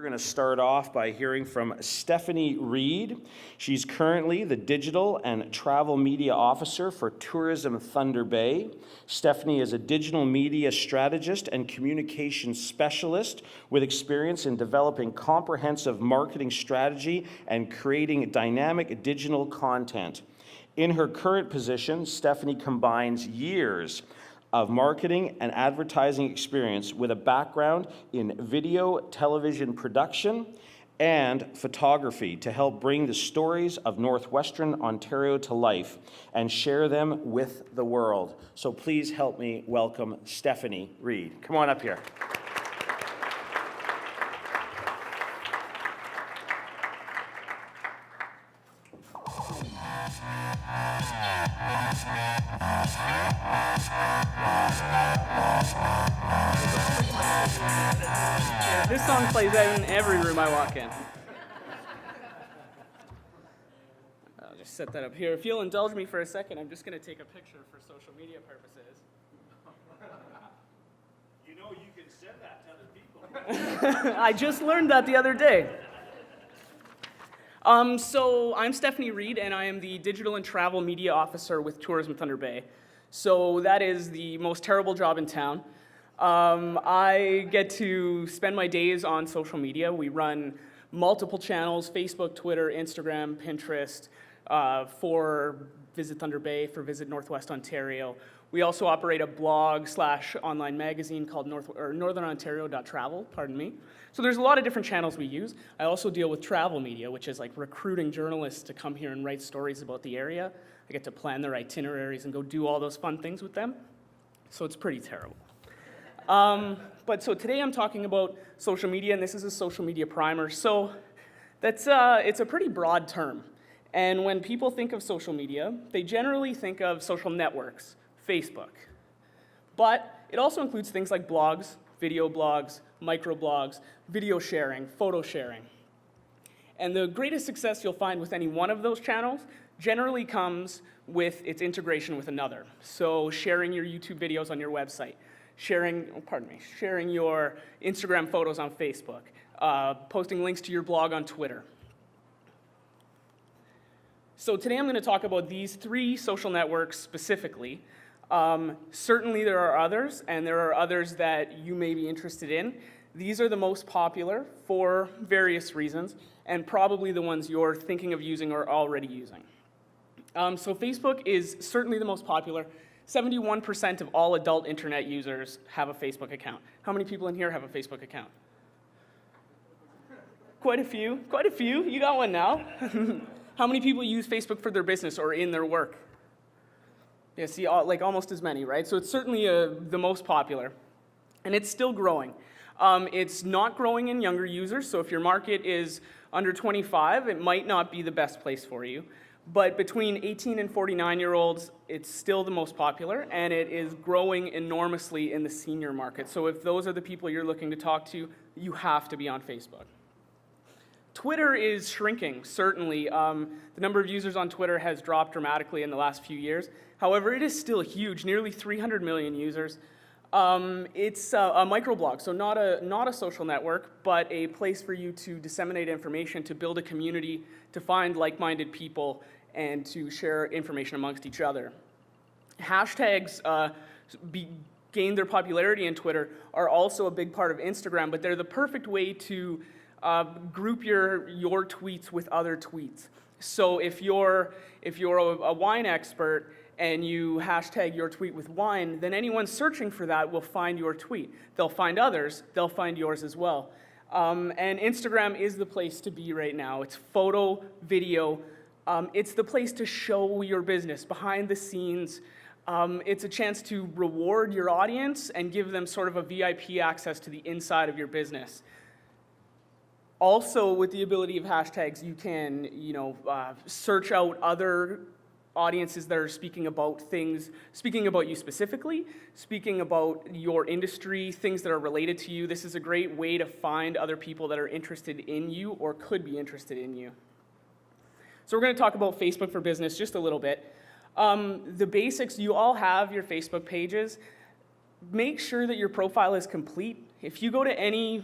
We're going to start off by hearing from Stephanie Reid. She's currently the Digital and Travel Media Officer for Tourism Thunder Bay. Stephanie is a digital media strategist and communications specialist with experience in developing comprehensive marketing strategy and creating dynamic digital content. In her current position, Stephanie combines years of marketing and advertising experience with a background in video, television production, and photography to help bring the stories of Northwestern Ontario to life and share them with the world. So please help me welcome Stephanie Reid. Come on up here. This song plays out in every room I walk in. I'll just set that up here. If you'll indulge me for a second, I'm just going to take a picture for social media purposes. You know you can send that to other people. I just learned that the other day. So I'm Stephanie Reid, and I am the Digital and Travel Media Officer with Tourism Thunder Bay. So that is the most terrible job in town. I get to spend my days on social media. We run multiple channels: Facebook, Twitter, Instagram, Pinterest, for Visit Thunder Bay, for Visit Northwest Ontario. We also operate a blog/online magazine called northernontario.travel, pardon me. So there's a lot of different channels we use. I also deal with travel media, which is like recruiting journalists to come here and write stories about the area. I get to plan their itineraries and go do all those fun things with them. So it's pretty terrible. But today I'm talking about social media, and this is a social media primer. So it's a pretty broad term. And when people think of social media, they generally think of social networks, Facebook. But it also includes things like blogs, video blogs, microblogs, video sharing, photo sharing. And the greatest success you'll find with any one of those channels generally comes with its integration with another. So sharing your YouTube videos on your website, sharing your Instagram photos on Facebook, posting links to your blog on Twitter. So today I'm going to talk about these three social networks specifically. Certainly there are others, and there are others that you may be interested in. These are the most popular for various reasons, and probably the ones you're thinking of using or already using. So Facebook is certainly the most popular. 71% of all adult internet users have a Facebook account. How many people in here have a Facebook account? Quite a few. You got one now. How many people use Facebook for their business or in their work? Yeah, see, like almost as many, right? So it's certainly the most popular, and it's still growing. It's not growing in younger users, so if your market is under 25, it might not be the best place for you. But between 18 and 49-year-olds, it's still the most popular, and it is growing enormously in the senior market. So if those are the people you're looking to talk to, you have to be on Facebook. Twitter is shrinking, certainly. The number of users on Twitter has dropped dramatically in the last few years. However, it is still huge, nearly 300 million users. It's a microblog, so not a social network, but a place for you to disseminate information, to build a community, to find like-minded people, and to share information amongst each other. Hashtags gained their popularity in Twitter, are also a big part of Instagram, but they're the perfect way to group your tweets with other tweets. So if you're a wine expert and you hashtag your tweet with wine, then anyone searching for that will find your tweet. They'll find others, they'll find yours as well. And Instagram is the place to be right now. It's photo, video. It's the place to show your business behind the scenes. It's a chance to reward your audience and give them sort of a VIP access to the inside of your business. Also, with the ability of hashtags, you can, search out other audiences that are speaking about you specifically, speaking about your industry, things that are related to you. This is a great way to find other people that are interested in you or could be interested in you. So we're going to talk about Facebook for Business just a little bit. The basics, you all have your Facebook pages. Make sure that your profile is complete. If you go to any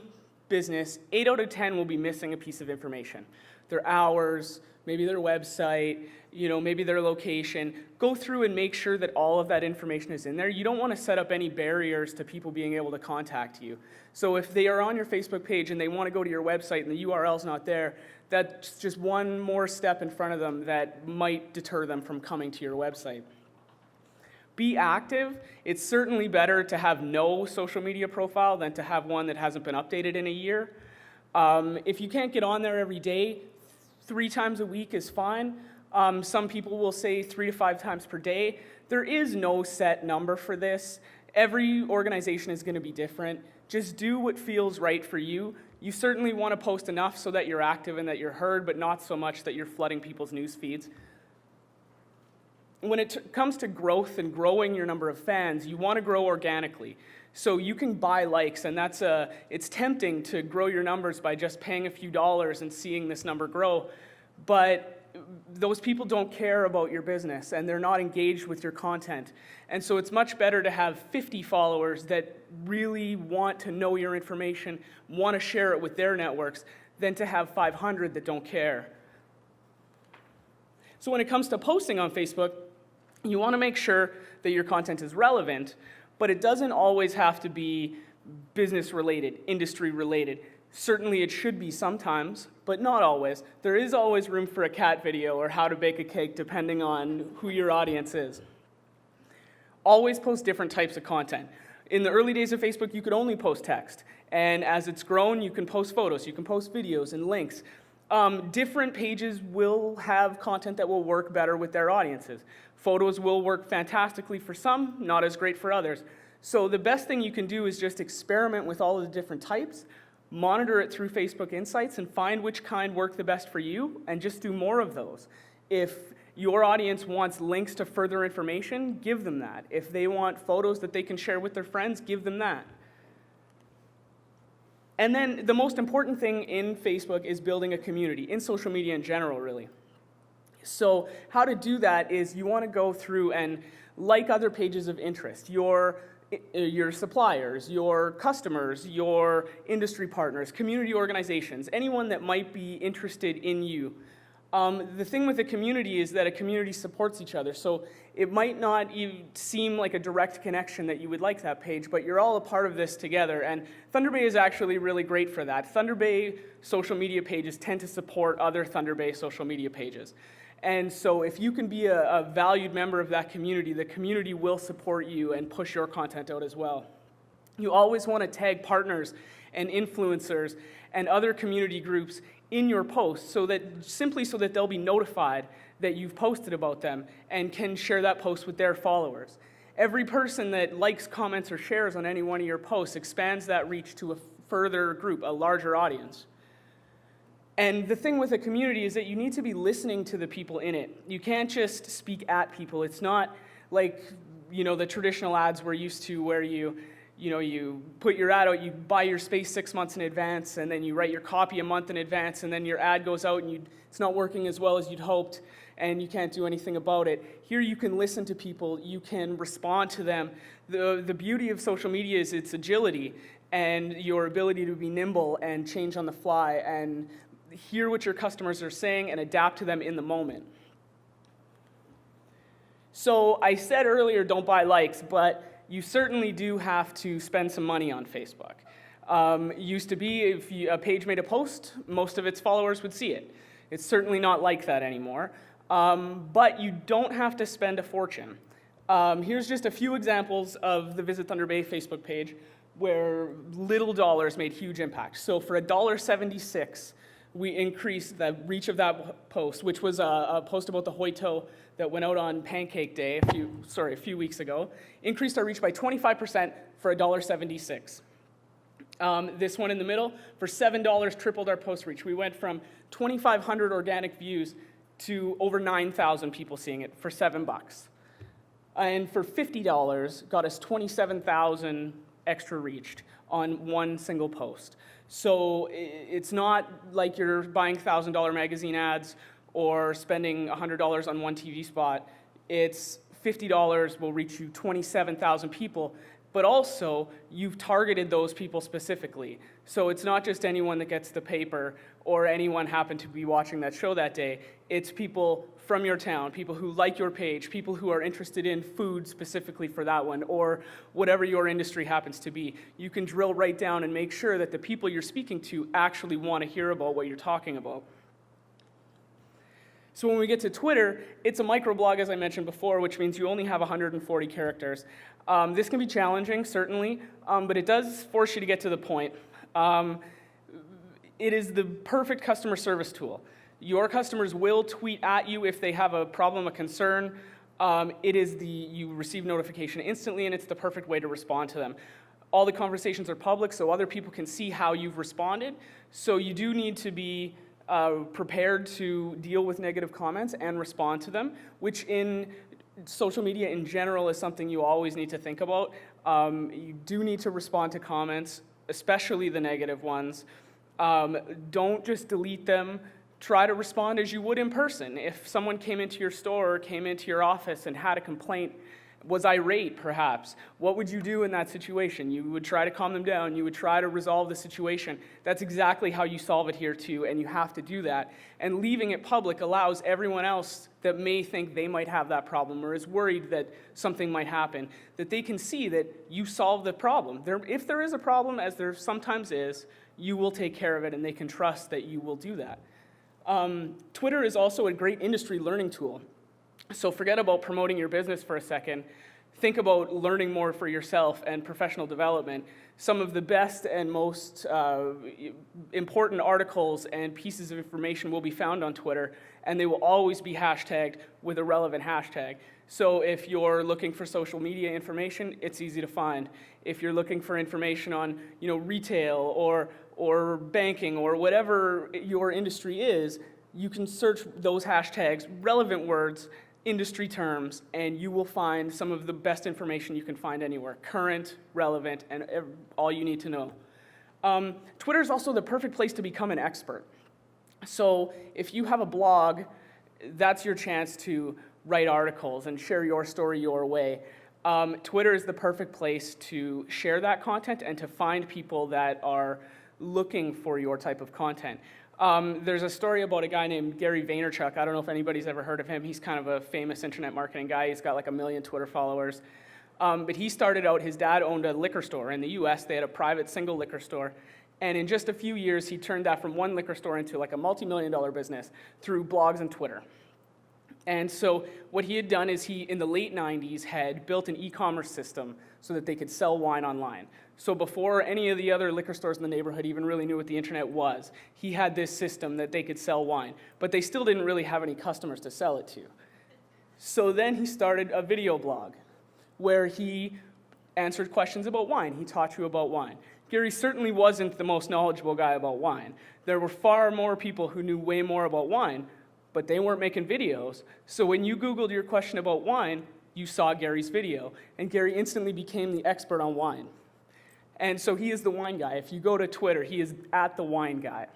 business, 8 out of 10 will be missing a piece of information. Their hours, maybe their website, maybe their location. Go through and make sure that all of that information is in there. You don't want to set up any barriers to people being able to contact you. So if they are on your Facebook page and they want to go to your website and the URL's not there, that's just one more step in front of them that might deter them from coming to your website. Be active. It's certainly better to have no social media profile than to have one that hasn't been updated in a year. If you can't get on there every day, 3 times a week is fine. Some people will say 3 to 5 times per day. There is no set number for this. Every organization is going to be different. Just do what feels right for you. You certainly want to post enough so that you're active and that you're heard, but not so much that you're flooding people's news feeds. When it comes to growth and growing your number of fans, you want to grow organically. So you can buy likes, and it's tempting to grow your numbers by just paying a few dollars and seeing this number grow. But those people don't care about your business, and they're not engaged with your content. And so it's much better to have 50 followers that really want to know your information, want to share it with their networks, than to have 500 that don't care. So when it comes to posting on Facebook, you want to make sure that your content is relevant, but it doesn't always have to be business-related, industry-related. Certainly it should be sometimes, but not always. There is always room for a cat video or how to bake a cake, depending on who your audience is. Always post different types of content. In the early days of Facebook, you could only post text. And as it's grown, you can post photos, you can post videos and links. Different pages will have content that will work better with their audiences. Photos will work fantastically for some, not as great for others. So the best thing you can do is just experiment with all of the different types, monitor it through Facebook Insights, and find which kind work the best for you, and just do more of those. If your audience wants links to further information, give them that. If they want photos that they can share with their friends, give them that. And then the most important thing in Facebook is building a community, in social media in general, really. So how to do that is you want to go through and like other pages of interest, your suppliers, your customers, your industry partners, community organizations, anyone that might be interested in you. The thing with a community is that a community supports each other, so it might not even seem like a direct connection that you would like that page, but you're all a part of this together, and Thunder Bay is actually really great for that. Thunder Bay social media pages tend to support other Thunder Bay social media pages. And so if you can be a valued member of that community, the community will support you and push your content out as well. You always want to tag partners and influencers and other community groups in your posts so that they'll be notified that you've posted about them and can share that post with their followers. Every person that likes, comments, or shares on any one of your posts expands that reach to a further group, a larger audience. And the thing with a community is that you need to be listening to the people in it. You can't just speak at people. It's not like, the traditional ads we're used to where you put your ad out, you buy your space 6 months in advance, and then you write your copy a month in advance, and then your ad goes out and it's not working as well as you'd hoped, and you can't do anything about it. Here you can listen to people, you can respond to them. The beauty of social media is its agility and your ability to be nimble and change on the fly and hear what your customers are saying and adapt to them in the moment. So I said earlier, don't buy likes, but you certainly do have to spend some money on Facebook. It used to be if a page made a post, most of its followers would see it. It's certainly not like that anymore, but you don't have to spend a fortune. Here's just a few examples of the Visit Thunder Bay Facebook page where little dollars made huge impact. So for $1.76, we increased the reach of that post, which was a post about the Hoito that went out on Pancake Day a few weeks ago, increased our reach by 25% for $1.76. This one in the middle, for $7, tripled our post reach. We went from 2,500 organic views to over 9,000 people seeing it for $7. And for $50, got us 27,000 extra reached on one single post. So it's not like you're buying $1,000 magazine ads or spending $100 on one TV spot. It's $50 will reach you 27,000 people, but also you've targeted those people specifically. So it's not just anyone that gets the paper or anyone happened to be watching that show that day. It's people from your town, people who like your page, people who are interested in food specifically for that one, or whatever your industry happens to be. You can drill right down and make sure that the people you're speaking to actually want to hear about what you're talking about. So when we get to Twitter, it's a microblog, as I mentioned before, which means you only have 140 characters. This can be challenging, certainly, but it does force you to get to the point. It is the perfect customer service tool. Your customers will tweet at you if they have a problem, a concern. You receive notification instantly, and it's the perfect way to respond to them. All the conversations are public, so other people can see how you've responded. So you do need to be prepared to deal with negative comments and respond to them, which in social media in general is something you always need to think about. You do need to respond to comments, especially the negative ones. Don't just delete them. Try to respond as you would in person. If someone came into your store or came into your office and had a complaint, was irate perhaps, what would you do in that situation? You would try to calm them down. You would try to resolve the situation. That's exactly how you solve it here too, and you have to do that. And leaving it public allows everyone else that may think they might have that problem or is worried that something might happen, that they can see that you solve the problem. If there is a problem, as there sometimes is, you will take care of it, and they can trust that you will do that. Twitter is also a great industry learning tool. So forget about promoting your business for a second. Think about learning more for yourself and professional development. Some of the best and most important articles and pieces of information will be found on Twitter, and they will always be hashtagged with a relevant hashtag. So if you're looking for social media information, it's easy to find. If you're looking for information on, retail or banking or whatever your industry is, you can search those hashtags, relevant words, industry terms, and you will find some of the best information you can find anywhere, current, relevant, and all you need to know. Twitter is also the perfect place to become an expert. So if you have a blog, that's your chance to write articles and share your story your way. Twitter is the perfect place to share that content and to find people that are looking for your type of content. There's a story about a guy named Gary Vaynerchuk. I don't know if anybody's ever heard of him. He's kind of a famous internet marketing guy. He's got like 1 million Twitter followers. But he started out, his dad owned a liquor store in the US. They had a private single liquor store. And in just a few years, he turned that from one liquor store into like a multi-million-dollar business through blogs and Twitter. And so what he had done is he, in the late 90s, had built an e-commerce system so that they could sell wine online. So before any of the other liquor stores in the neighborhood even really knew what the internet was, he had this system that they could sell wine. But they still didn't really have any customers to sell it to. So then he started a video blog where he answered questions about wine. He taught you about wine. Gary certainly wasn't the most knowledgeable guy about wine. There were far more people who knew way more about wine, but they weren't making videos. So when you Googled your question about wine, you saw Gary's video, and Gary instantly became the expert on wine. And so he is the wine guy. If you go to Twitter, he is at the wine guy.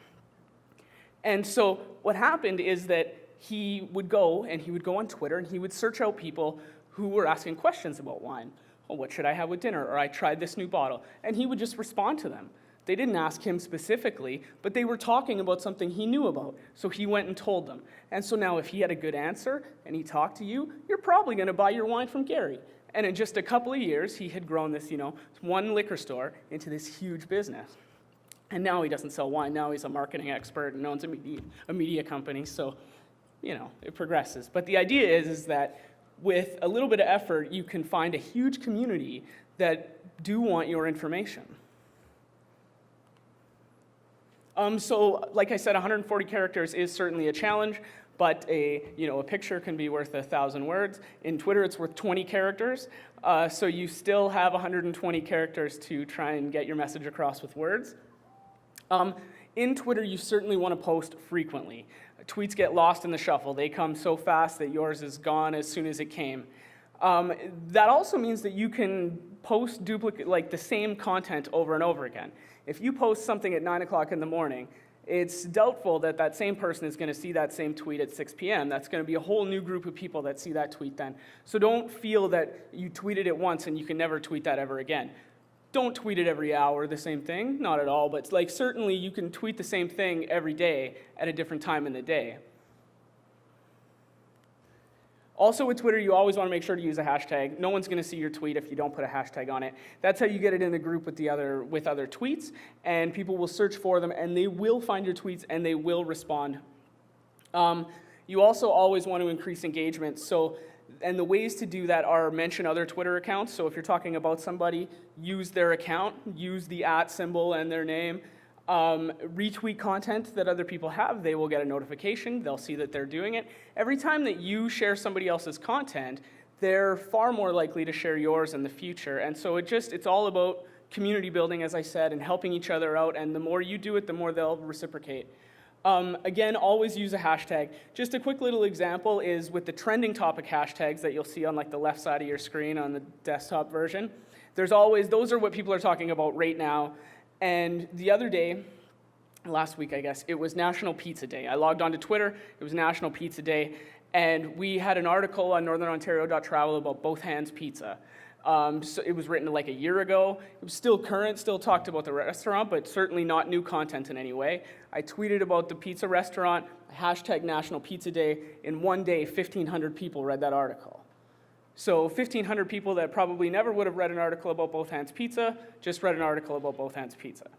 And so what happened is that he would go on Twitter and he would search out people who were asking questions about wine. Oh, what should I have with dinner? Or I tried this new bottle. And he would just respond to them. They didn't ask him specifically, but they were talking about something he knew about. So he went and told them. And so now if he had a good answer and he talked to you, you're probably going to buy your wine from Gary. And in just a couple of years, he had grown this, one liquor store into this huge business. And now he doesn't sell wine. Now he's a marketing expert and owns a media company. So, it progresses. But the idea is that with a little bit of effort, you can find a huge community that do want your information. So, like I said, 140 characters is certainly a challenge, but a picture can be worth 1,000 words. In Twitter, it's worth 20 characters, so you still have 120 characters to try and get your message across with words. In Twitter, you certainly want to post frequently. Tweets get lost in the shuffle. They come so fast that yours is gone as soon as it came. That also means that you can post the same content over and over again. If you post something at 9 o'clock in the morning, it's doubtful that that same person is going to see that same tweet at 6 p.m. That's going to be a whole new group of people that see that tweet then. So don't feel that you tweeted it once and you can never tweet that ever again. Don't tweet it every hour, the same thing, not at all, but like certainly you can tweet the same thing every day at a different time in the day. Also with Twitter, you always want to make sure to use a hashtag. No one's going to see your tweet if you don't put a hashtag on it. That's how you get it in the group with other tweets, and people will search for them, and they will find your tweets, and they will respond. You also always want to increase engagement. And the ways to do that are mention other Twitter accounts. So if you're talking about somebody, use their account, use the @ symbol and their name. Retweet content that other people have, they will get a notification, they'll see that they're doing it. Every time that you share somebody else's content, they're far more likely to share yours in the future. And so it's all about community building, as I said, and helping each other out, and the more you do it, the more they'll reciprocate. Again, always use a hashtag. Just a quick little example is with the trending topic hashtags that you'll see on like the left side of your screen on the desktop version. Those are what people are talking about right now. And the other day, last week I guess, it was National Pizza Day. I logged onto Twitter, it was National Pizza Day, and we had an article on northernontario.travel about Both Hands Pizza. So it was written like a year ago. It was still current, still talked about the restaurant, but certainly not new content in any way. I tweeted about the pizza restaurant, hashtag National Pizza Day. In one day, 1,500 people read that article. So 1,500 people that probably never would have read an article about Both Hands Pizza, just read an article about Both Hands Pizza.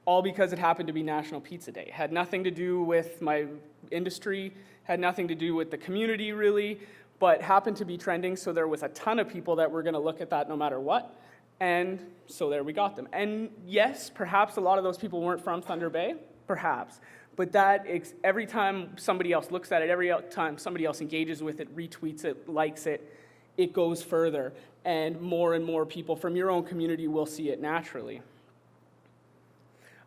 All because it happened to be National Pizza Day. Had nothing to do with my industry, had nothing to do with the community really, but happened to be trending, so there was a ton of people that were going to look at that no matter what, and so there we got them. And yes, perhaps a lot of those people weren't from Thunder Bay, perhaps, but every time somebody else looks at it, every time somebody else engages with it, retweets it, likes it, it goes further, and more people from your own community will see it naturally.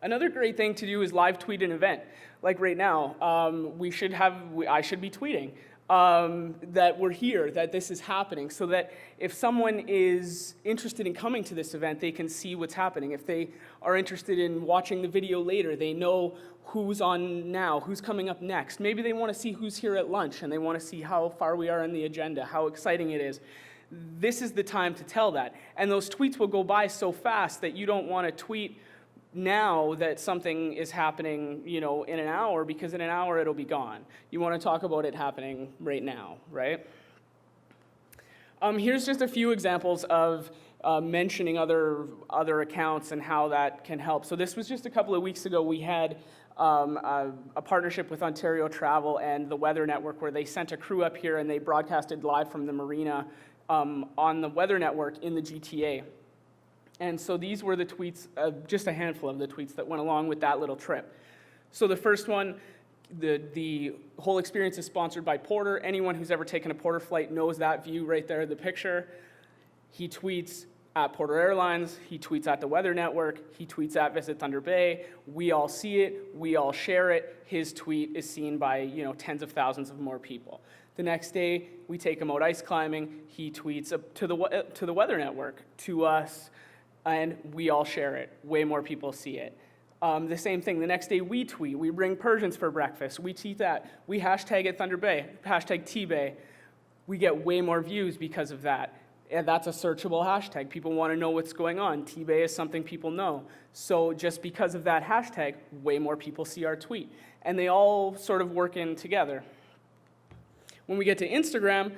Another great thing to do is live tweet an event. Like right now, I should be tweeting that we're here, that this is happening, so that if someone is interested in coming to this event, they can see what's happening. If they are interested in watching the video later, they know who's on now, who's coming up next. Maybe they want to see who's here at lunch, and they want to see how far we are in the agenda, how exciting it is. This is the time to tell that. And those tweets will go by so fast that you don't want to tweet now that something is happening, in an hour, because in an hour it'll be gone. You want to talk about it happening right now, right? Here's just a few examples of mentioning other accounts and how that can help. So this was just a couple of weeks ago. We had a partnership with Ontario Travel and the Weather Network, where they sent a crew up here and they broadcasted live from the marina on the Weather Network in the GTA. And so these were the tweets, just a handful of the tweets that went along with that little trip. So the first one, the whole experience is sponsored by Porter. Anyone who's ever taken a Porter flight knows that view right there in the picture. He tweets at Porter Airlines, he tweets at the Weather Network, he tweets at Visit Thunder Bay. We all see it, we all share it. His tweet is seen by tens of thousands of more people. The next day, we take him out ice climbing. He tweets to the Weather Network, to us, and we all share it. Way more people see it. The same thing, the next day we tweet. We bring Persians for breakfast. We tweet that. We hashtag it Thunder Bay, hashtag T-Bay. We get way more views because of that. And that's a searchable hashtag. People want to know what's going on. T-Bay is something people know. So just because of that hashtag, way more people see our tweet. And they all sort of work in together. When we get to Instagram,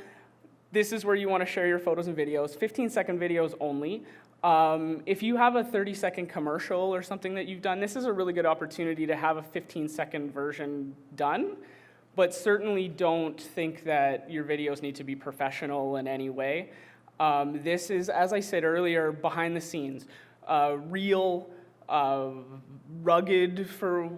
this is where you want to share your photos and videos, 15-second videos only. If you have a 30-second commercial or something that you've done, this is a really good opportunity to have a 15-second version done, but certainly don't think that your videos need to be professional in any way. This is, as I said earlier, behind the scenes, real, rugged, for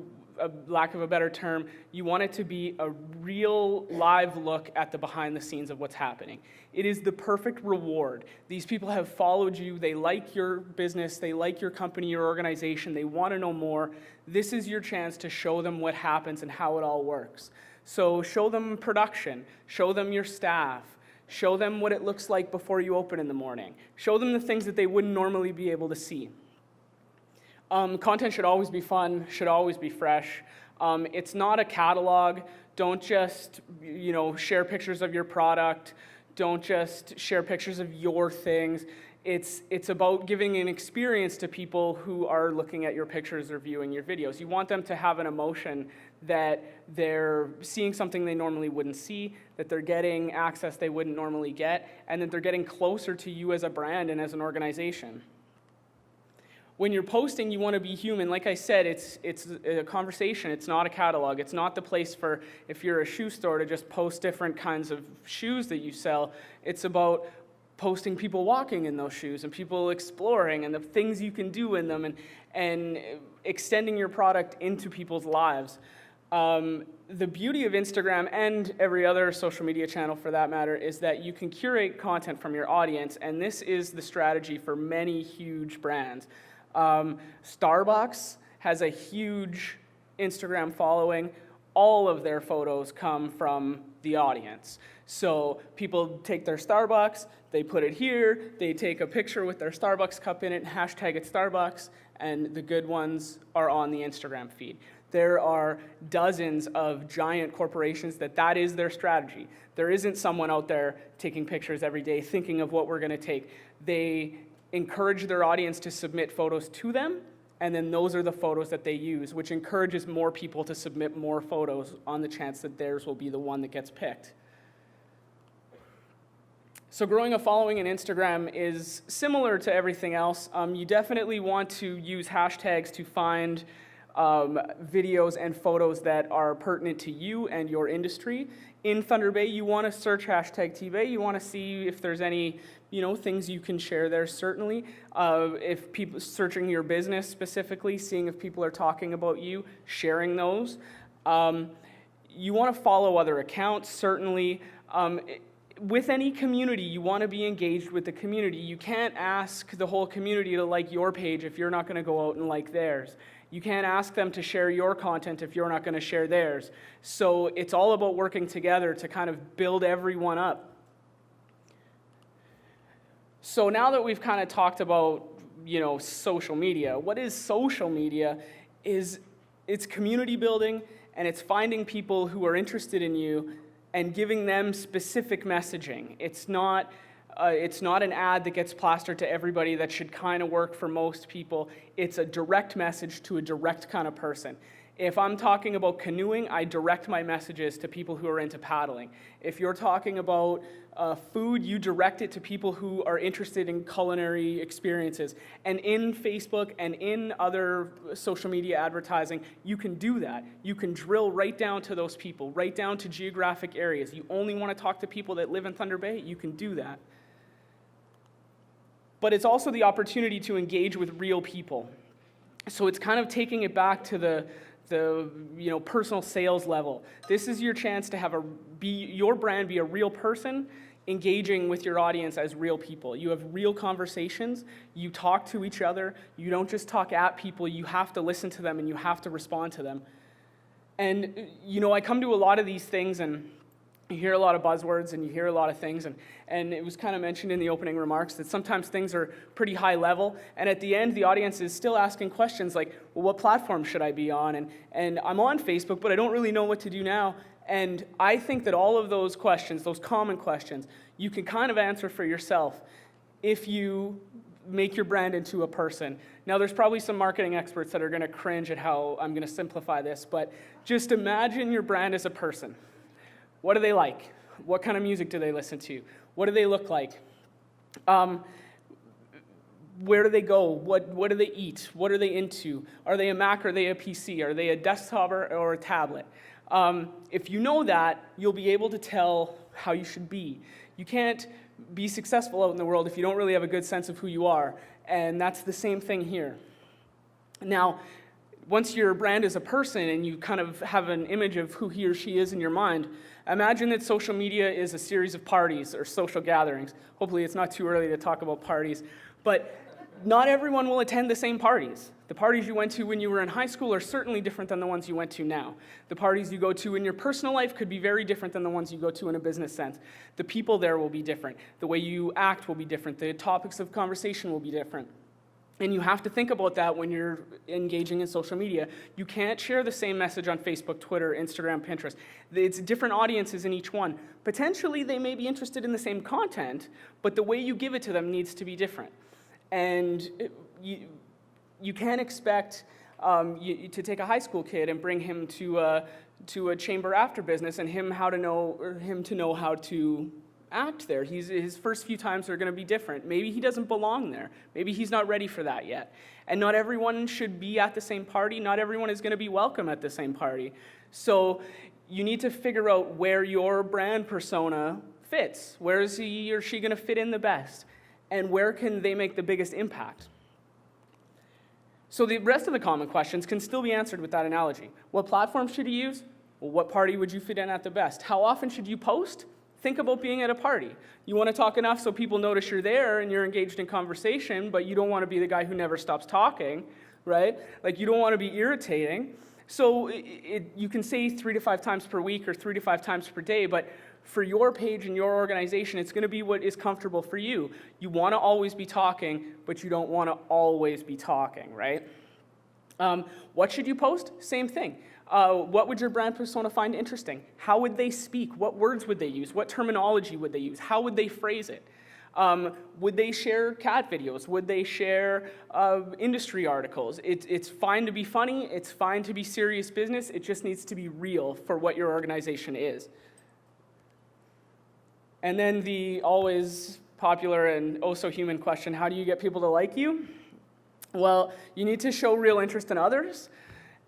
lack of a better term. You want it to be a real live look at the behind the scenes of what's happening. It is the perfect reward. These people have followed you, they like your business, they like your company, your organization, they want to know more. This is your chance to show them what happens and how it all works. So show them production, show them your staff, show them what it looks like before you open in the morning. Show them the things that they wouldn't normally be able to see. Content should always be fun, should always be fresh. It's not a catalog. Don't just, share pictures of your product. Don't just share pictures of your things. It's about giving an experience to people who are looking at your pictures or viewing your videos. You want them to have an emotion that they're seeing something they normally wouldn't see, that they're getting access they wouldn't normally get, and that they're getting closer to you as a brand and as an organization. When you're posting, you want to be human. Like I said, it's a conversation. It's not a catalog. It's not the place for, if you're a shoe store, to just post different kinds of shoes that you sell. It's about posting people walking in those shoes and people exploring and the things you can do in them and extending your product into people's lives. The beauty of Instagram and every other social media channel for that matter is that you can curate content from your audience, and this is the strategy for many huge brands. Starbucks has a huge Instagram following. All of their photos come from the audience. So people take their Starbucks, they put it here, they take a picture with their Starbucks cup in it, hashtag it Starbucks, and the good ones are on the Instagram feed. There are dozens of giant corporations that is their strategy. There isn't someone out there taking pictures every day thinking of what we're going to take. They encourage their audience to submit photos to them, and then those are the photos that they use, which encourages more people to submit more photos on the chance that theirs will be the one that gets picked. So growing a following in Instagram is similar to everything else. You definitely want to use hashtags to find videos and photos that are pertinent to you and your industry. In Thunder Bay, you want to search hashtag TBay. You want to see if there's any things you can share there, certainly. If people searching your business specifically, seeing if people are talking about you, sharing those. You want to follow other accounts, certainly. With any community, you want to be engaged with the community. You can't ask the whole community to like your page if you're not going to go out and like theirs. You can't ask them to share your content if you're not going to share theirs. So it's all about working together to kind of build everyone up. So now that we've kind of talked about, social media, what is social media it's community building, and it's finding people who are interested in you and giving them specific messaging. It's not an ad that gets plastered to everybody that should kind of work for most people. It's a direct message to a direct kind of person. If I'm talking about canoeing, I direct my messages to people who are into paddling. If you're talking about food, you direct it to people who are interested in culinary experiences. And in Facebook and in other social media advertising, you can do that. You can drill right down to those people, right down to geographic areas. You only want to talk to people that live in Thunder Bay, you can do that. But it's also the opportunity to engage with real people. So it's kind of taking it back to the personal sales level. This is your chance to have your brand be a real person engaging with your audience as real people. You have real conversations, you talk to each other, you don't just talk at people, you have to listen to them and you have to respond to them. And I come to a lot of these things and you hear a lot of buzzwords and you hear a lot of things, and it was kind of mentioned in the opening remarks that sometimes things are pretty high level, and at the end the audience is still asking questions like, well, what platform should I be on? And I'm on Facebook, but I don't really know what to do now. And I think that all of those questions, those common questions, you can kind of answer for yourself if you make your brand into a person. Now, there's probably some marketing experts that are going to cringe at how I'm going to simplify this, but just imagine your brand as a person. What do they like? What kind of music do they listen to? What do they look like? Where do they go? What do they eat? What are they into? Are they a Mac or are they a PC? Are they a desktop or a tablet? If you know that, you'll be able to tell how you should be. You can't be successful out in the world if you don't really have a good sense of who you are, and that's the same thing here. Now, once your brand is a person and you kind of have an image of who he or she is in your mind, imagine that social media is a series of parties or social gatherings. Hopefully it's not too early to talk about parties, but not everyone will attend the same parties. The parties you went to when you were in high school are certainly different than the ones you went to now. The parties you go to in your personal life could be very different than the ones you go to in a business sense. The people there will be different. The way you act will be different. The topics of conversation will be different. And you have to think about that when you're engaging in social media. You can't share the same message on Facebook, Twitter, Instagram, Pinterest. It's different audiences in each one. Potentially, they may be interested in the same content, but the way you give it to them needs to be different. And you can't expect to take a high school kid and bring him to a chamber after business and him to know how to act there. His first few times are going to be different. Maybe he doesn't belong there. Maybe he's not ready for that yet. And not everyone should be at the same party. Not everyone is going to be welcome at the same party. So you need to figure out where your brand persona fits. Where is he or she going to fit in the best? And where can they make the biggest impact? So the rest of the common questions can still be answered with that analogy. What platform should you use? Well, what party would you fit in at the best? How often should you post? Think about being at a party. You want to talk enough so people notice you're there and you're engaged in conversation, but you don't want to be the guy who never stops talking, right? Like, you don't want to be irritating. So you can say 3 to 5 times per week or 3 to 5 times per day, but for your page and your organization, it's going to be what is comfortable for you. You want to always be talking, but you don't want to always be talking, right? What should you post? Same thing. What would your brand persona find interesting? How would they speak? What words would they use? What terminology would they use? How would they phrase it? Would they share cat videos? Would they share industry articles? It's fine to be funny. It's fine to be serious business. It just needs to be real for what your organization is. And then the always popular and oh so human question, how do you get people to like you? Well, you need to show real interest in others,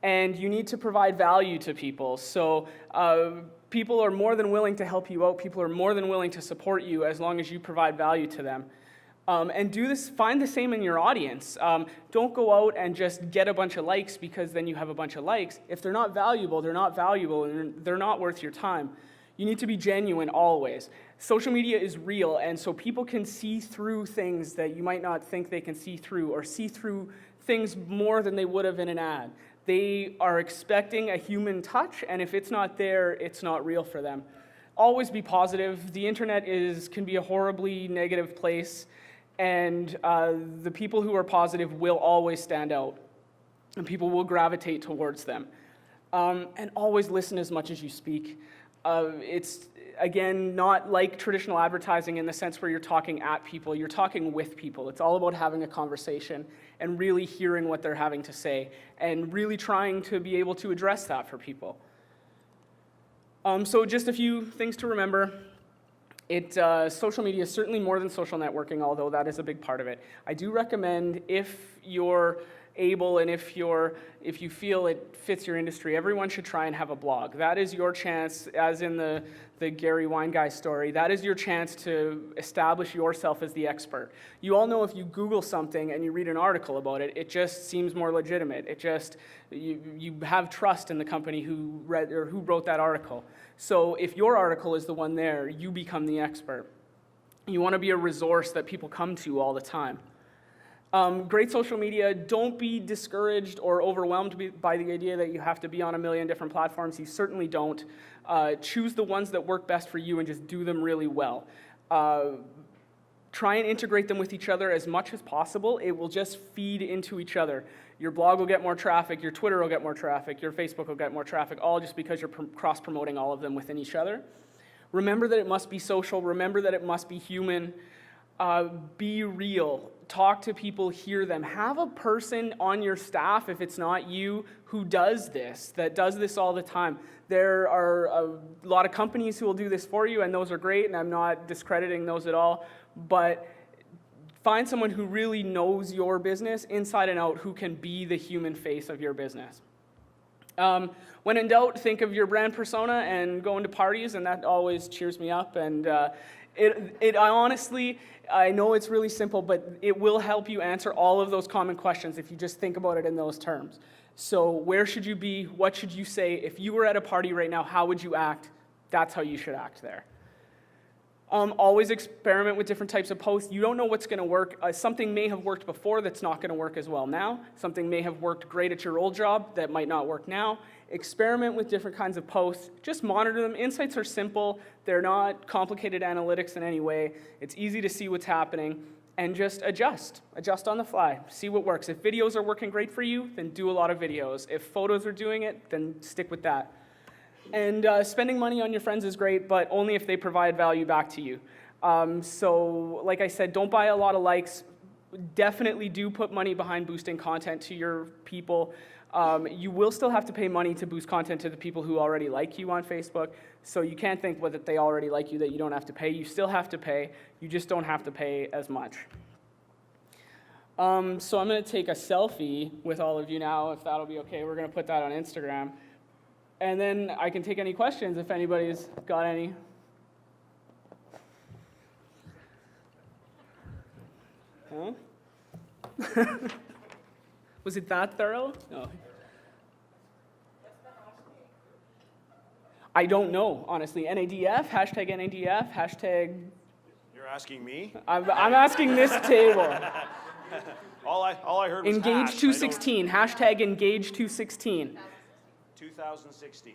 and you need to provide value to people. So people are more than willing to help you out. People are more than willing to support you as long as you provide value to them. And do this, find the same in your audience. Don't go out and just get a bunch of likes because then you have a bunch of likes. If they're not valuable, and they're not worth your time. You need to be genuine always. Social media is real, and so people can see through things that you might not think they can see through, or see through things more than they would have in an ad. They are expecting a human touch, and if it's not there, it's not real for them. Always be positive. The internet can be a horribly negative place, and the people who are positive will always stand out, and people will gravitate towards them. And always listen as much as you speak. It's, again, not like traditional advertising in the sense where you're talking at people, you're talking with people. It's all about having a conversation and really hearing what they're having to say and really trying to be able to address that for people. So just a few things to remember. Social media is certainly more than social networking, although that is a big part of it. I do recommend, if you're able and if you feel it fits your industry, everyone should try and have a blog. That is your chance, as in the Gary Weingeist story, that is your chance to establish yourself as the expert. You all know if you Google something and you read an article about it, it just seems more legitimate. You have trust in the company who wrote that article. So if your article is the one there, you become the expert. You want to be a resource that people come to all the time. Great social media, don't be discouraged or overwhelmed by the idea that you have to be on a million different platforms. You certainly don't. Choose the ones that work best for you and just do them really well. Try and integrate them with each other as much as possible. It will just feed into each other. Your blog will get more traffic, your Twitter will get more traffic, your Facebook will get more traffic, all just because you're cross-promoting all of them within each other. Remember that it must be social. Remember that it must be human. Be real. Talk to people, hear them. Have a person on your staff, if it's not you, who does this all the time. There are a lot of companies who will do this for you, and those are great, and I'm not discrediting those at all, but find someone who really knows your business inside and out, who can be the human face of your business. When in doubt, think of your brand persona and go into parties, and that always cheers me up. And I honestly, I know it's really simple, but it will help you answer all of those common questions if you just think about it in those terms. So where should you be? What should you say? If you were at a party right now, how would you act? That's how you should act there. Always experiment with different types of posts. You don't know what's going to work. Something may have worked before that's not going to work as well now. Something may have worked great at your old job that might not work now. Experiment with different kinds of posts. Just monitor them. Insights are simple. They're not complicated analytics in any way. It's easy to see what's happening. and just adjust on the fly, see what works. If videos are working great for you, then do a lot of videos. If photos are doing it, then stick with that. And spending money on your friends is great, but only if they provide value back to you. So like I said, don't buy a lot of likes. Definitely do put money behind boosting content to your people. You will still have to pay money to boost content to the people who already like you on Facebook. So you can't think that they already like you that you don't have to pay. You still have to pay. You just don't have to pay as much. So I'm going to take a selfie with all of you now, if that'll be okay. We're going to put that on Instagram. And then I can take any questions if anybody's got any. Huh? Was it that thorough? No. I don't know, honestly. NADF, hashtag NADF, hashtag... You're asking me? I'm asking this table. All I heard was Engage 216, hashtag Engage 216. 2016.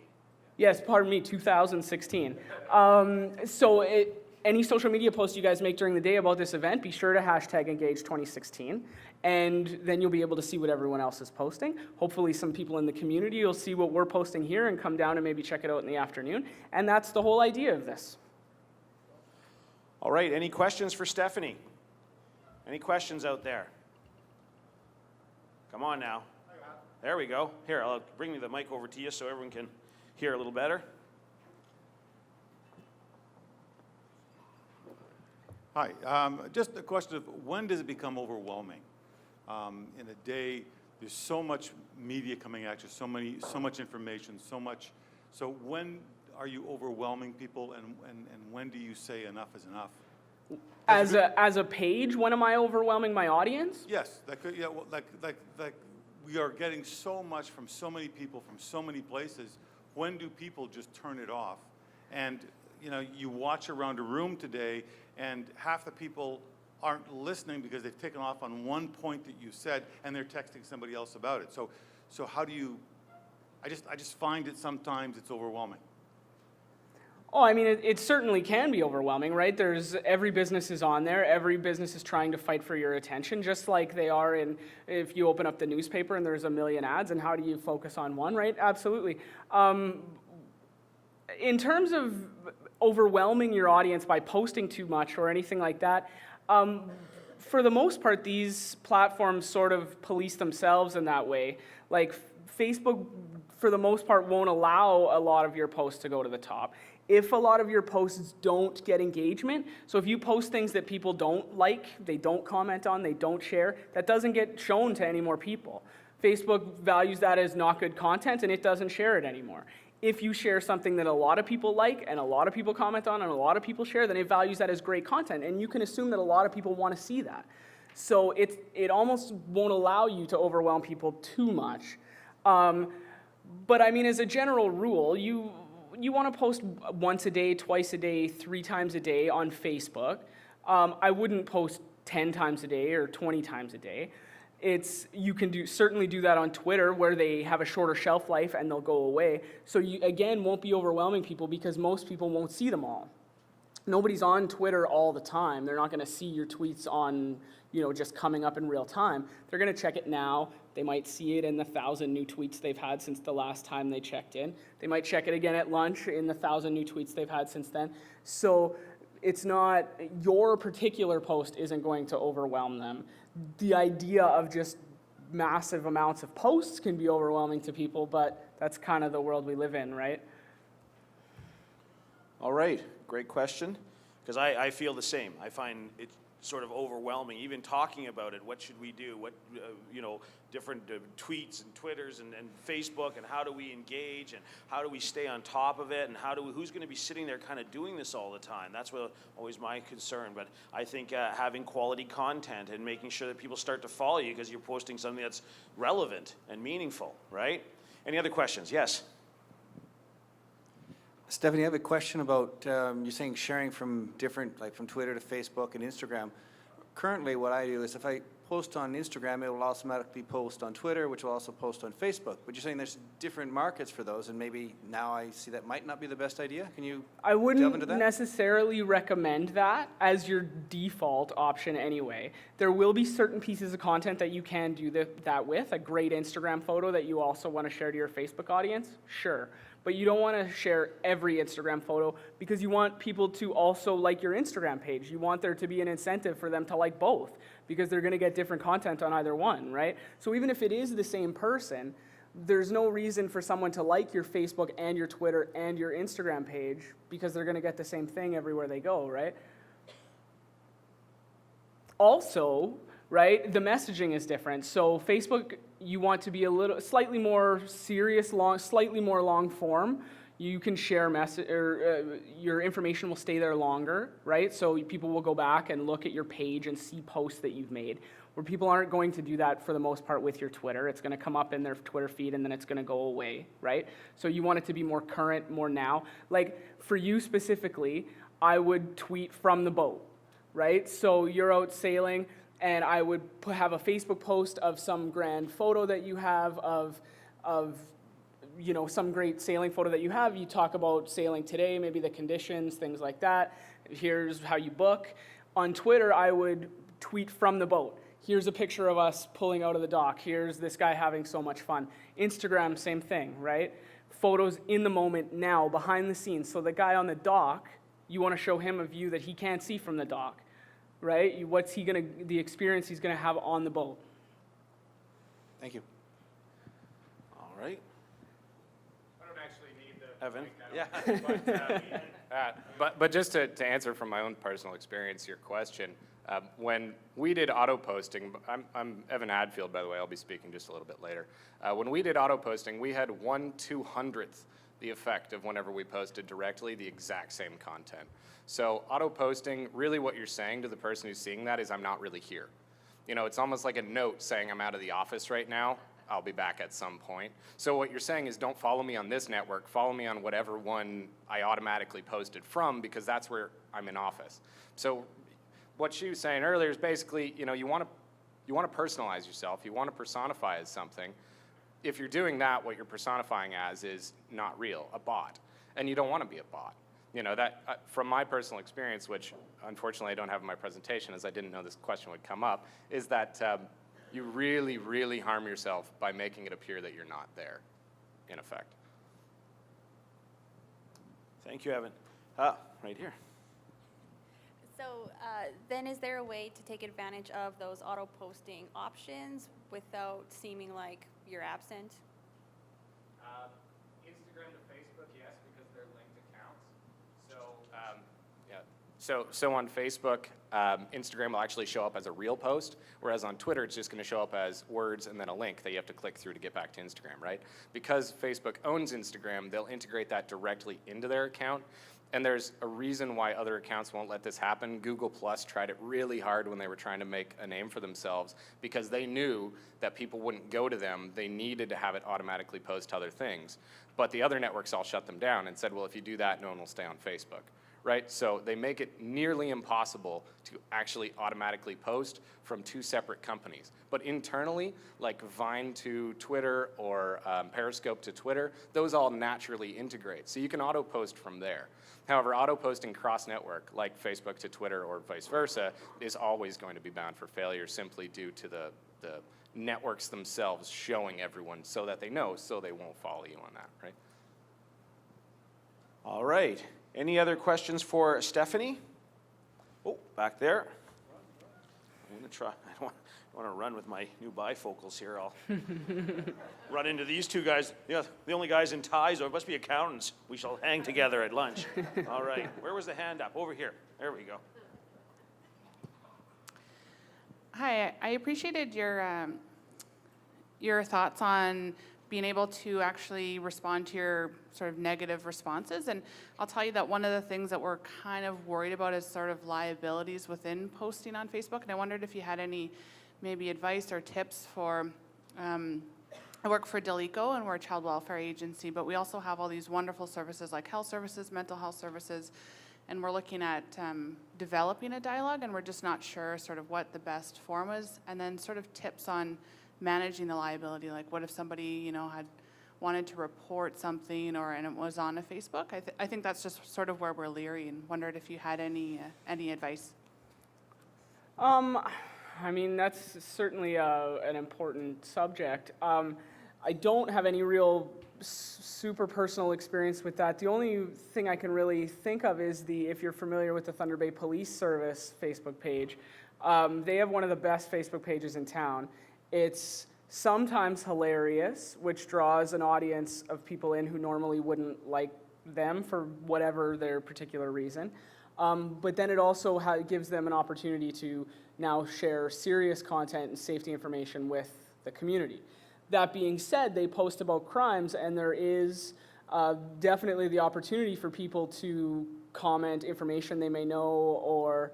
Yes, pardon me, 2016. Any social media posts you guys make during the day about this event, be sure to hashtag Engage 2016, and then you'll be able to see what everyone else is posting. Hopefully some people in the community will see what we're posting here and come down and maybe check it out in the afternoon, and that's the whole idea of this. All right, any questions for Stephanie? Any questions out there? Come on now. There we go. Here, I'll bring the mic over to you so everyone can hear a little better. Hi, just a question of when does it become overwhelming? In a day, there's so much media coming at you, so much information, so when are you overwhelming people, and when do you say enough is enough? As a page, when am I overwhelming my audience? Yes, like we are getting so much from so many people from so many places. When do people just turn it off? And you watch around a room today, and half the people aren't listening because they've taken off on one point that you said, and they're texting somebody else about it. So how do you? I just find it sometimes it's overwhelming. Oh, I mean, it certainly can be overwhelming, right? Every business is on there. Every business is trying to fight for your attention, just like they are if you open up the newspaper and there's a million ads, and how do you focus on one, right? Absolutely. In terms of overwhelming your audience by posting too much or anything like that, for the most part, these platforms sort of police themselves in that way. Like Facebook, for the most part, won't allow a lot of your posts to go to the top. If a lot of your posts don't get engagement, so if you post things that people don't like, they don't comment on, they don't share, that doesn't get shown to any more people. Facebook values that as not good content, and it doesn't share it anymore. If you share something that a lot of people like and a lot of people comment on and a lot of people share, then it values that as great content, and you can assume that a lot of people want to see that. So it almost won't allow you to overwhelm people too much. But I mean, as a general rule, you want to post once a day, twice a day, 3 times a day on Facebook. I wouldn't post 10 times a day or 20 times a day. You can certainly do that on Twitter, where they have a shorter shelf life and they'll go away. So you, again, won't be overwhelming people because most people won't see them all. Nobody's on Twitter all the time. They're not going to see your tweets on, just coming up in real time. They're going to check it now. They might see it in the 1,000 new tweets they've had since the last time they checked in. They might check it again at lunch in the 1,000 new tweets they've had since then. So it's not, your particular post isn't going to overwhelm them. The idea of just massive amounts of posts can be overwhelming to people, but that's kind of the world we live in, right? All right, great question, because I feel the same. I find it sort of overwhelming, even talking about it. What should we do? What, different tweets and Twitters and Facebook, and how do we engage, and how do we stay on top of it, and who's going to be sitting there kind of doing this all the time? That's always my concern. But I think having quality content and making sure that people start to follow you because you're posting something that's relevant and meaningful, right? Any other questions? Yes. Stephanie, I have a question about, you're saying sharing from different, like from Twitter to Facebook and Instagram. currently what I do is if I post on Instagram, it will automatically post on Twitter, which will also post on Facebook. But you're saying there's different markets for those, and maybe now I see that might not be the best idea. Can you I delve wouldn't into that? necessarily recommend that as your default option anyway. There will be certain pieces of content that you can do that with. A great Instagram photo that you also want to share to your Facebook audience, sure. But you don't want to share every Instagram photo because you want people to also like your Instagram page. You want there to be an incentive for them to like both because they're going to get different content on either one, right? So even if it is the same person, there's no reason for someone to like your Facebook and your Twitter and your Instagram page because they're going to get the same thing everywhere they go, right? Also, right, the messaging is different. So Facebook, you want to be slightly more serious, slightly more long form. You can share your information will stay there longer, right? So people will go back and look at your page and see posts that you've made. Where people aren't going to do that for the most part with your Twitter. It's going to come up in their Twitter feed and then it's going to go away, right? So you want it to be more current, more now. Like for you specifically, I would tweet from the boat, right? So you're out sailing and I would have a Facebook post of some grand photo that you have of you know, some great sailing photo that you have. You talk about sailing today, maybe the conditions, things like that. Here's how you book. On Twitter, I would tweet from the boat. Here's a picture of us pulling out of the dock. Here's this guy having so much fun. Instagram, same thing, right? Photos in the moment now, behind the scenes. So the guy on the dock, you want to show him a view that he can't see from the dock, right? The experience he's going to have on the boat. Thank you. All right. I don't actually need the Evan? mic, I don't. But just to answer from my own personal experience your question, when we did auto posting, I'm Evan Hadfield, by the way, I'll be speaking just a little bit later. When we did auto posting, we had 1/200th the effect of whenever we posted directly the exact same content. So auto posting, really what you're saying to the person who's seeing that is I'm not really here. You know, it's almost like a note saying I'm out of the office right now. I'll be back at some point. So what you're saying is don't follow me on this network, follow me on whatever one I automatically posted from because that's where I'm in office. So what she was saying earlier is basically, you know, you want to personalize yourself, you want to personify as something. If you're doing that, what you're personifying as is not real, a bot. And you don't want to be a bot. You know, that from my personal experience, which unfortunately I don't have in my presentation as I didn't know this question would come up, is that you really, really harm yourself by making it appear that you're not there, in effect. Thank you, Evan. Right here. So then is there a way to take advantage of those auto posting options without seeming like you're absent? Instagram to Facebook, yes, because they're linked accounts. So on Facebook, Instagram will actually show up as a real post, whereas on Twitter, it's just going to show up as words and then a link that you have to click through to get back to Instagram, right? Because Facebook owns Instagram, they'll integrate that directly into their account. And there's a reason why other accounts won't let this happen. Google Plus tried it really hard when they were trying to make a name for themselves because they knew that people wouldn't go to them. They needed to have it automatically post other things. But the other networks all shut them down and said, well, if you do that, no one will stay on Facebook, right? So they make it nearly impossible to actually automatically post from two separate companies. But internally, like Vine to Twitter or Periscope to Twitter, those all naturally integrate. So you can auto post from there. However, auto posting cross-network, like Facebook to Twitter or vice versa, is always going to be bound for failure simply due to the networks themselves showing everyone so that they know, so they won't follow you on that, right? All right. Any other questions for Stephanie? Oh, back there. I'm going to try. I don't want to run with my new bifocals here. I'll run into these two guys. Yeah, the only guys in ties, or it must be accountants. We shall hang together at lunch. All right. Where was the hand up? Over here. There we go. Hi, I appreciated your thoughts on being able to actually respond to your sort of negative responses. And I'll tell you that one of the things that we're kind of worried about is sort of liabilities within posting on Facebook. And I wondered if you had any maybe advice or tips for, I work for Delico and we're a child welfare agency, but we also have all these wonderful services like health services, mental health services, and we're looking at developing a dialogue, and we're just not sure sort of what the best form is. And then sort of tips on managing the liability, like what if somebody, you know, had wanted to report something and it was on a Facebook. I think that's just sort of where we're leery, and wondered if you had any advice. I mean, that's certainly an important subject. I don't have any real super personal experience with that. The only thing I can really think of is if you're familiar with the Thunder Bay Police Service Facebook page, they have one of the best Facebook pages in town. It's sometimes hilarious, which draws an audience of people in who normally wouldn't like them for whatever their particular reason. But then it also gives them an opportunity to now share serious content and safety information with the community. That being said, they post about crimes, and there is definitely the opportunity for people to comment information they may know, or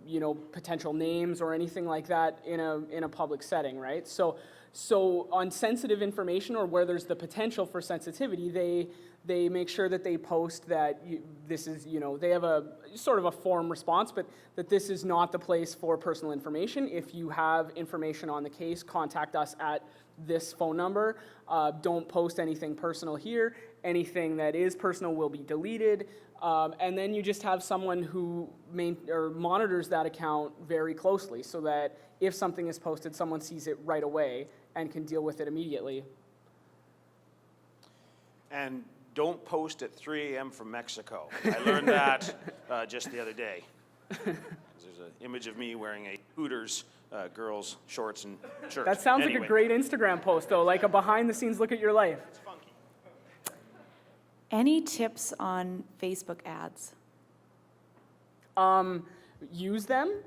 you know, potential names or anything like that in a public setting, right? So on sensitive information, or where there's the potential for sensitivity, they make sure that they post that this is, you know, they have a sort of a form response, but that this is not the place for personal information. If you have information on the case, contact us at this phone number. Don't post anything personal here. Anything that is personal will be deleted. And then you just have someone who monitors that account very closely, so that if something is posted, someone sees it right away and can deal with it immediately. And don't post at 3 a.m. from Mexico. I learned that just the other day. There's an image of me wearing a Hooters girls' shorts and shirt. That sounds like Anyway. a great Instagram post, though, like a behind-the-scenes look at your life. It's funky. Any tips on Facebook ads? Use them.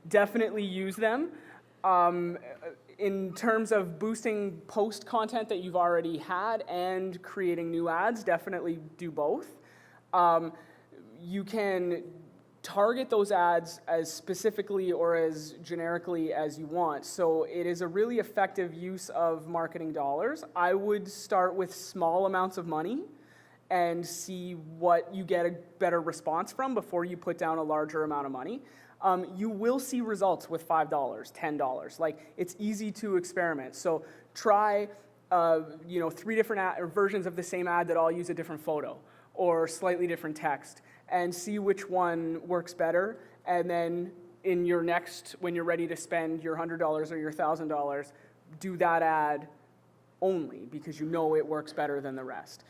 Definitely use them. In terms of boosting post content that you've already had and creating new ads, definitely do both. You can target those ads as specifically or as generically as you want. So it is a really effective use of marketing dollars. I would start with small amounts of money and see what you get a better response from before you put down a larger amount of money. You will see results with $5, $10. Like, it's easy to experiment. So try, 3 different versions of the same ad that all use a different photo or slightly different text, and see which one works better. And then in your next, when you're ready to spend your $100 or your $1,000, do that ad only, because you know it works better than the rest.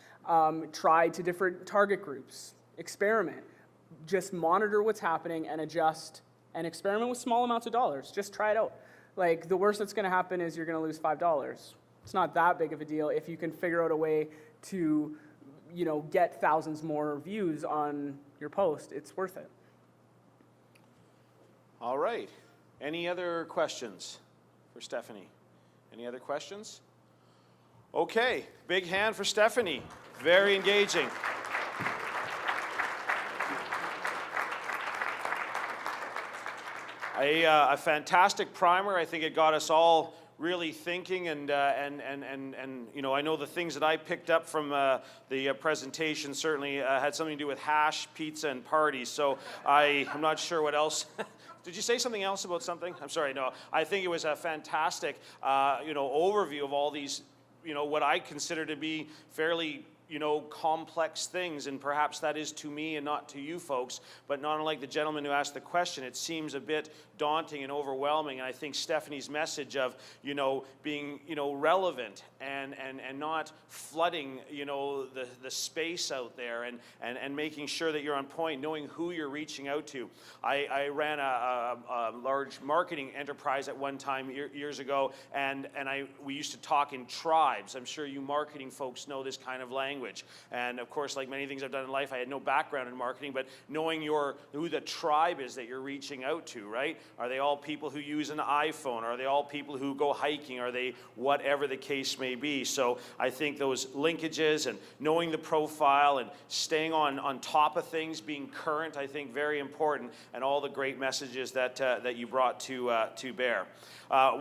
Try to different target groups, experiment. Just monitor what's happening and adjust, and experiment with small amounts of dollars. Just try it out. Like, the worst that's going to happen is you're going to lose $5. It's not that big of a deal if you can figure out a way to, get thousands more views on your post. It's worth it. All right. Any other questions for Stephanie? Any other questions? Okay. Big hand for Stephanie. Very engaging. A fantastic primer. I think it got us all really thinking, and I know the things that I picked up from the presentation certainly had something to do with hash, pizza, and parties. So I'm not sure what else. Did you say something else about something? I'm sorry. No, I think it was a fantastic overview of all these, what I consider to be fairly complex things, and perhaps that is to me and not to you folks, but not unlike the gentleman who asked the question, it seems a bit daunting and overwhelming. And I think Stephanie's message of, being, relevant and not flooding, the space out there, and making sure that you're on point, knowing who you're reaching out to. I ran a large marketing enterprise at one time years ago, and we used to talk in tribes. I'm sure you marketing folks know this kind of language. And of course, like many things I've done in life, I had no background in marketing, but knowing who the tribe is that you're reaching out to, right? Are they all people who use an iPhone? Are they all people who go hiking? Are they whatever the case may be? So I think those linkages and knowing the profile and staying on top of things, being current, I think very important, and all the great messages that you brought to bear.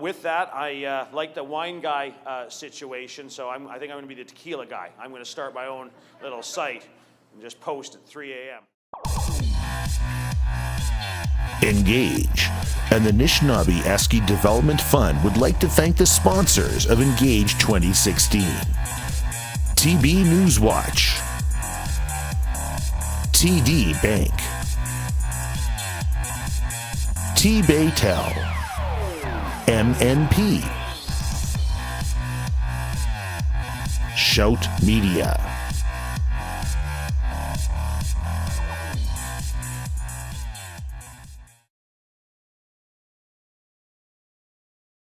With that, I like the wine guy situation, so I think I'm going to be the tequila guy. I'm going to start my own little site. and just post at 3 a.m. Engage and the Anishinaabe Eski Development Fund would like to thank the sponsors of Engage 2016. TB Newswatch, TD Bank, T-Baytel, MNP, Shout Media.